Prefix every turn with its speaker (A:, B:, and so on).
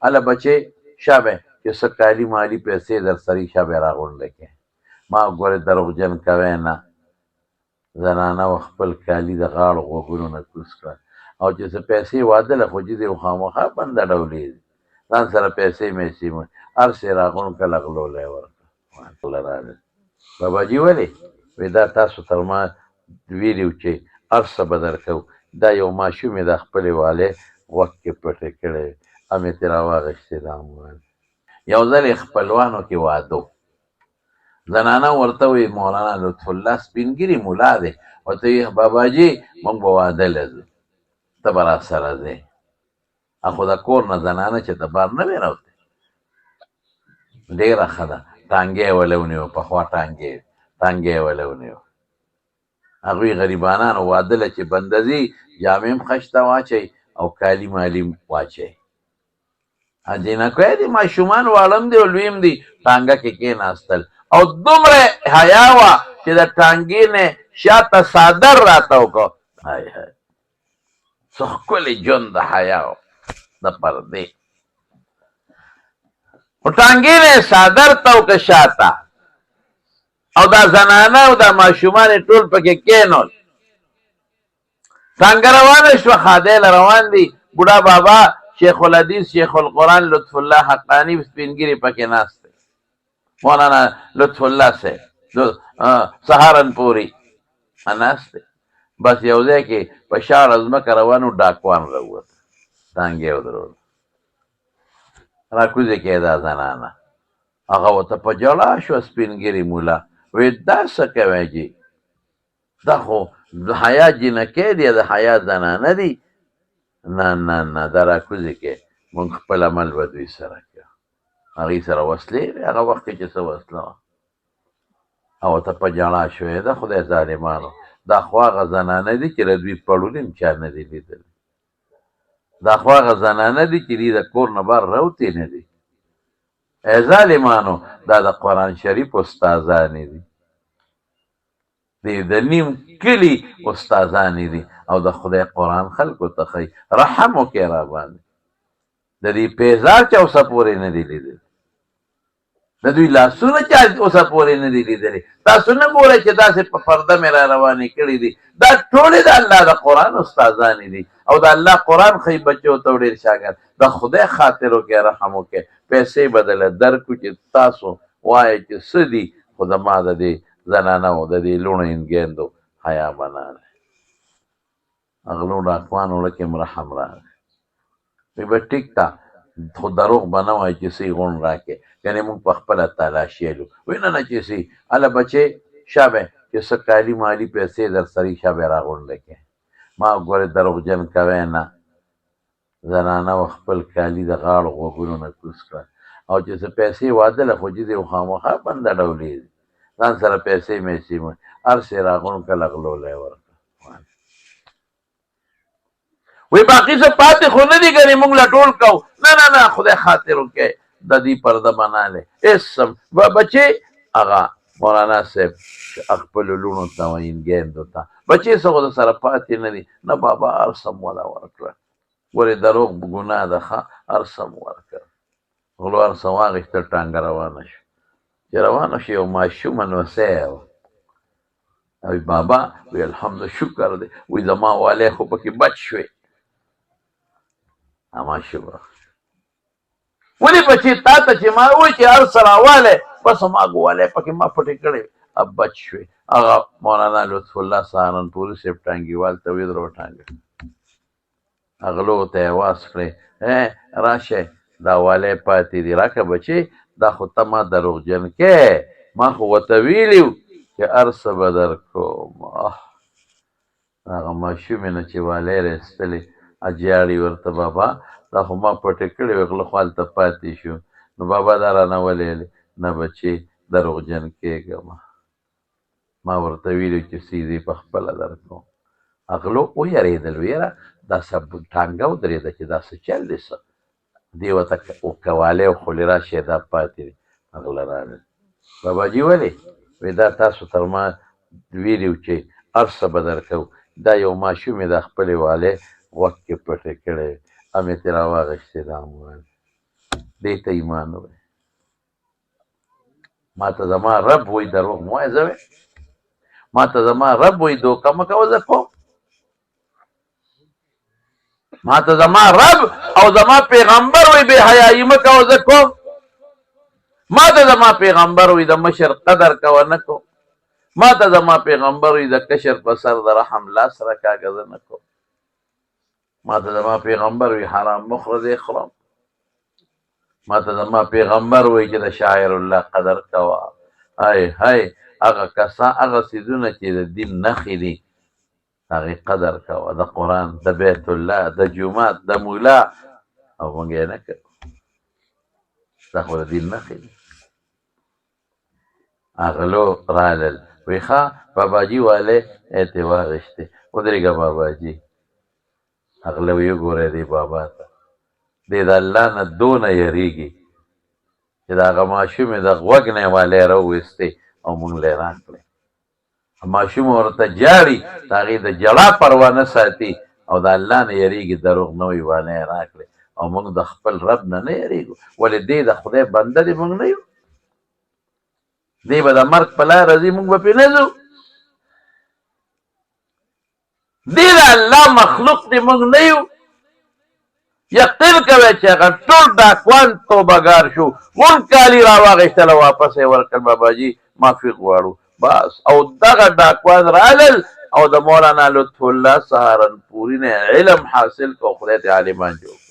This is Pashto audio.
A: هله بچې شابه چې څه کالي مالي پیسې در سره شابه راغونډه کې ما ګورې دروغجن کوی نه زنانه و خپل کالي د غاړو غوږونو نه کوز کړه او چې څه پیسې وادله خو چې دی خامخا بنده ډولې دي ځان سره پیسې میسې هر څه یې راغونډ کړه لغلولی یې ورکړه راغی باباجي ولې وایي دا تاسو تر ما ویلي چې هر څه به درکوو دا یو ماشوم یې د خپلې والې غوږ کې پټې کړی هم یې ترې راواغېستې دا موبایل یو ځل یې خپلوانو کې واده زنانه ورته وایي مولانا لطف الله سپین ګیري ملا دی ورته وایي باباجي موږ به واده له ځو ته به راسره ځې خو د کور نه زنانه چې د بار نه وې راوتې ډېره ښه ده ټانګې یې وله ونیو پخوا ټانګې یې وله ونیو هغوی غریبانانو واده له چې بنده ځي جامې هم خشته واچوي او کالي مالي واچوي جینکۍ دي ماشومان واړه هم دي او لوی هم دي ټانګه کې کېناستل او دومره حیا وه چې د ټانګې نه شاته څادر راته وکړو های های څه ښکلی ژوند د حیا و د پردې خو ټانګې نه یې څادر ته وکړه شاته او دا زنانه او دا ماشومان یې ټول پکې کېنول ټانګه روانه شوه خادی له روان دي بوډا بابا شیخ الحدیث شیخ القرآن لطف الله حقانی سپین ګیري پکې ناست دی مولانا لطف الله صاحب سهارنپوري ناست دی بس یو ځای کې په شاړه ځمکه روانو ډاکوان راووت ټانګې یې ودرول راکوزې کې دا زنانه هغه ورته په ژړا شوه سپین ګیري مولا وایي دا څه کوی جي دا خو د حیا جینکۍ دی د حیا زنانه دي نه نه نه دا راکوزې کې موږ خپل عمل به دوی سره کړو هغوی سره وسلې هغه وخت کې چې څه وسله وه او ورته په ژړا شوې ده خدای ظالمانو دا خو هغه زنانه دي چې د دوی پړونې هم چا نه دي لیدلي دا خو هغه زنانه دي چې دوی د کور نه بهر راوتې نه دي ای ظالمانو دا د قرآن شریف استادانې دي د نیم کلي استادانې دي او د خدای قرآن خلکو ته ښایي رحم وکړئ را باندې د دې پیزار چا اوسه پورې نه دي لیدلي د دوی لاسونه چا اوسه پورې نه دي لیدلي تاسو نه ګورئ چې داسې په پرده مې را روانې کړي دي دا ټولې د الله د قرآن استادانې دي او د الله قرآن ښایي بچو ته ډېر شاګرد د خدای خاطر وکړئ رحم وکړئ پیسې به درله درکړو چې تاسو وایئ چې څه دي خو زما د دې زنانو د دې لوڼو انګیندو حیا به نه دی غلو ډاکوانو وړه کې هم رحم راغی وایي به ټیک ده خو دروغ به نه وایي چې څه غونډ راکړې یعنې موږ په خپله تلاشیلو وایي نه نه چې څه هله بچې شابه چې څه کالي مالي پیسې در سره شابه راغونډه کړې ما ګورې دروغجن کوی نه زنانه و خپل کالي د غاړو غوږونو نه کوز کړه او چې څه پیسې وادله خو چې دی خامخا بنده ډولې دي ځان سره پیسې میسې هر څه یې راغونډ کړه لغلولی یې ورکړه وی باقی څه پاتې خو نه دي ګنې موږ له ټول کوو نه نه نه خدای خاطر وکړئ د دې پرده بنالی اسم بچې هغه مولانا صاحب خپلو لوڼو ته وایي انګیندو ته بچې څه خو د سره پاتې نه دي نه بابا هر څه م وله ورکړه ولې دروغ ګناه ده ښه هر څه م ورکړه غلو هر څه واخېستل ټانګه روانه شو چې روانه شو یو ماشومه نوسی وه وی بابا وی الحمد شکر دی وی زما والی خو پکې بچ شوې ماشومه ولې بچې تا ته چې ما وایي چې هر څه راوالی بس هماغه والی پکې ما پټې کړې اب بچ شوې هغه مولانا لطف الله سهارنپوري صاحب ټانګېوال ته ویې درو ټانګه غلو ته یې واس کړې راشئ دا والی پاتې دي راکړه بچې دا خو ته ما دروغجن کې ما خو ورته ویلي چې هر څه به درکوم هغه ماشومې نه چې والی یې ایستلې جاړي ورته بابا دا خو ما پټې کړې وې غله خو هلته پاتې شو نو بابا دا رانه ولېلې نه بچې دروغجن کېږه ما ورته ویلي چې سیدې په خپله درکوم غلو ویرېدل ویره دا ټانګه ودرېده چې دا څه چل دی څه دې ورته کوالې او خولې راشي دا پاتې دی غله راغی باباجي ولې وایي دا تاسو تر ما ویلي چې هر څه به درکوو دا یو ماشوم یې د خپلې والې غوږ کې پټې کړی هم یې ترې راواغېستې دا موبایل دې ته ایمان وایي ما ته زما رب وایي دروغ مه وایه زه ما ته زما رب وایي دوکه مه کوه زه کوم ما ته زما رب او زما پیغمبر وایي بې حیایي مه کوه زه کوم ما ته زما پیغمبر وایي د مشر قدر کوه نه کوم ما ته زما پیغمبر وایي د کشر په سر د رحم لاس راکاږه زه نه کوم ما ته زما پیغمبر وایي حرام مخوره دی خورم ما ته زما پیغمبر وایي چې د شاعر الله قدر کوه های های هغه کسان هغه څیزونه چې د دین نښې دي هغې قدر کوه د قرآن د بیت الله د جومات د مولا او موږ یې نه کوو دا خو د دین نښې دي اغلو رالل وی ښه باباجي والی ته واغېښتې ودرېږه باباجي اغله وی وګورئ دې بابا ته دې د الله نه دونه یریږي چې د هغه ماشوم یې د غوږ نه یې والی راوویستې او موږ له یې راکړې ماشوم ورته جاړي د هغې د ژړا پروا نه ساتي او د الله نه یریږي دروغ نه وي والی یې راکړې او موږ د خپل رب نه نه یریږو ولې دې د خدای بنده دې موږ نه یو دی به د مرګ په لاره ځي موږ به پرې نه ځو دی د الله مخلوق دی موږ نه یو یقین کوئ چې هغه ټول ډاکوان توبهګار شو مونږ کالي راواغېستله واپس یې ورکړل باباجي معافي غواړو بس او دغه ډاکوان رالل او د مولانا لطف الله سهارنپوري نه علم حاصل کو خدای ته عالمان جوړ